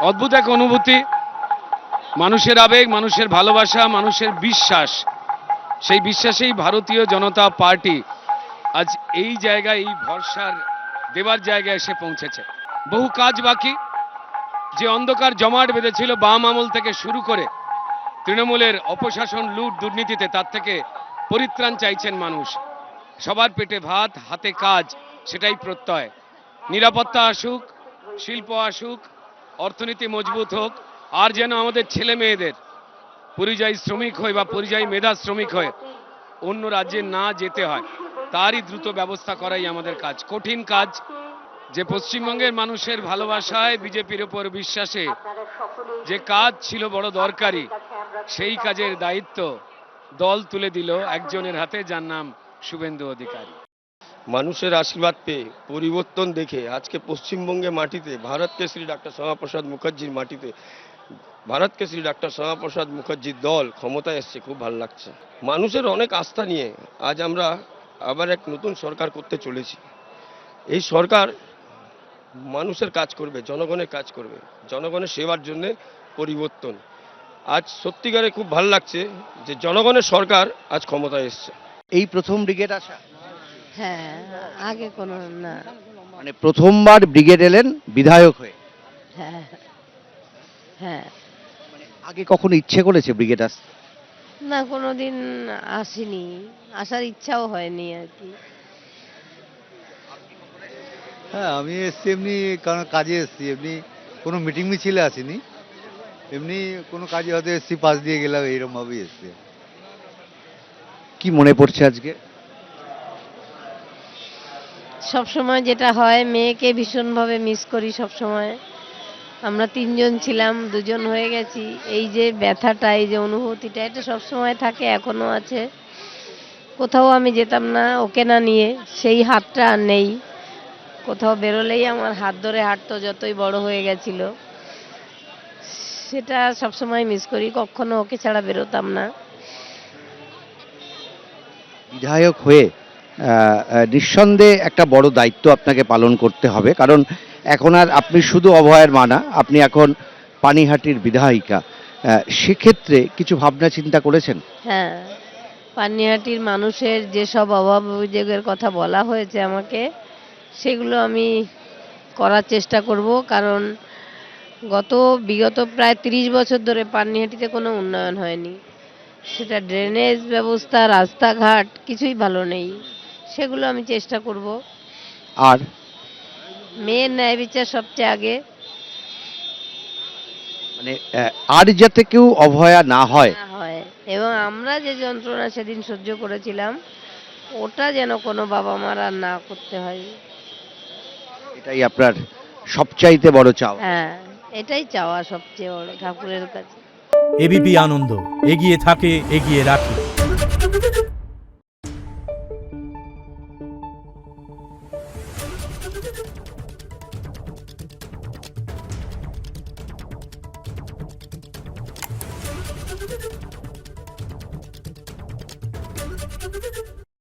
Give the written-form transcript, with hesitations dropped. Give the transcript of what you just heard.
অদ্ভুত এক অনুভূতি, মানুষের আবেগ, মানুষের ভালোবাসা, মানুষের বিশ্বাস, সেই বিশ্বাসেই ভারতীয় জনতা পার্টি আজ এই জায়গায়, এই ভরসার দেবার জায়গায় এসে পৌঁছেছে। বহু কাজ বাকি। যে অন্ধকার জমাট বেঁধেছিল বাম আমল থেকে শুরু করে তৃণমূলের অপশাসন, লুট, দুর্নীতিতে, তার থেকে পরিত্রাণ চাইছেন মানুষ। সবার পেটে ভাত, হাতে কাজ, সেটাই প্রত্যয়। নিরাপত্তা আসুক, শিল্প আসুক, অর্থনীতি মজবুত হোক, আর যেন আমাদের ছেলে মেয়েদের পরিযায়ী শ্রমিক হয়ে বা পরিযায়ী মেধা শ্রমিক হয়ে অন্য রাজ্যে না যেতে হয়, তারই দ্রুত ব্যবস্থা করাই আমাদের কাজ। কঠিন কাজ, যে পশ্চিমবঙ্গের মানুষের ভালোবাসায়, বিজেপির উপর বিশ্বাসে যে কাজ ছিল বড় দরকারি, সেই কাজের দায়িত্ব দল তুলে দিল একজনের হাতে, যার নাম শুভেন্দু অধিকারী। মানুষের আশীর্বাদ পেয়ে, পরিবর্তন দেখে আজকে পশ্চিমবঙ্গের মাটিতে, ভারত কেশরী ডাক্তার শ্যামাপ্রসাদ মুখার্জির মাটিতে ভারত কেশরী ডাক্তার শ্যামাপ্রসাদ মুখার্জির দল ক্ষমতায় এসছে। খুব ভালো লাগছে। মানুষের অনেক আস্থা নিয়ে আজ আমরা আবার এক নতুন সরকার করতে চলেছি। এই সরকার মানুষের কাজ করবে, জনগণের কাজ করবে, জনগণের সেবার জন্য পরিবর্তন। আজ সত্যিকারে খুব ভালো লাগছে যে জনগণের সরকার আজ ক্ষমতায় এসছে। এই প্রথম ব্রিগেড আসা? হ্যাঁ, আগে কোনো না। মানে প্রথমবার ব্রিগেড এলেন বিধায়ক হয়ে? হ্যাঁ হ্যাঁ। আগে কখনো ইচ্ছে করেছে ব্রিগেড আসতে? না, কোনোদিন আসিনি, আসার ইচ্ছাও হয়নি আর কি। হ্যাঁ, আমি এসছি এমনি কারণ কাজে এসছি, এমনি কোনো মিটিং মিছিলে আসিনি, এমনি কোনো কাজে হয়তো এসছি, পাশ দিয়ে গেলাম, এইরকম ভাবেই এসছি। কি মনে পড়ছে আজকে? সব সময় যেটা হয়, মেয়েকে ভীষণভাবে মিস করি সব সময়। আমরা তিনজন ছিলাম, দুজন হয়ে গেছি। এই যে ব্যথাটা, এই যে অনুভূতিটা, এটা সব সময় থাকে, এখনো আছে। কোথাও আমি যেতাম না ওকে না নিয়ে, সেই হাতটা আর নেই। কোথাও বেরোলেই আমার হাত ধরে হাঁটতো, যতই বড় হয়ে গেছিল। সেটা সবসময় মিস করি, কখনো ওকে ছাড়া বেরোতাম না। বিধায়ক হয়ে নিঃসন্দেহে একটা বড় দায়িত্ব আপনাকে পালন করতে হবে, কারণ এখন আর আপনি শুধু অভয়ের মা না, আপনি এখন পানিহাটির বিধায়িকা। সেক্ষেত্রে কিছু ভাবনা চিন্তা করেছেন? হ্যাঁ, পানিহাটির মানুষের যেসব অভাব অভিযোগের কথা বলা হয়েছে আমাকে, সেগুলো আমি করার চেষ্টা করব। কারণ বিগত প্রায় 30 বছর ধরে পানিহাটিতে কোনো উন্নয়ন হয়নি। সেটা ড্রেনেজ ব্যবস্থা, রাস্তাঘাট কিছুই ভালো নেই। সেগুলো আমি চেষ্টা করব। আর মেয়ের ন্যায় বিচার সবচেয়ে আগে। মানে আর যাতে কেউ অভয়া না হয়, এবং আমরা যে যন্ত্রণা সেদিন সহ্য করেছিলাম, ওটা যেন কোনো বাবা মার আর না করতে হয়। এটাই আপনার সবচাইতে বড় চাওয়া? হ্যাঁ, এটাই চাওয়া সবচেয়ে বড় ঠাকুরের কাছে। এবিপি আনন্দ, এগিয়ে থাকে, এগিয়ে রাখে।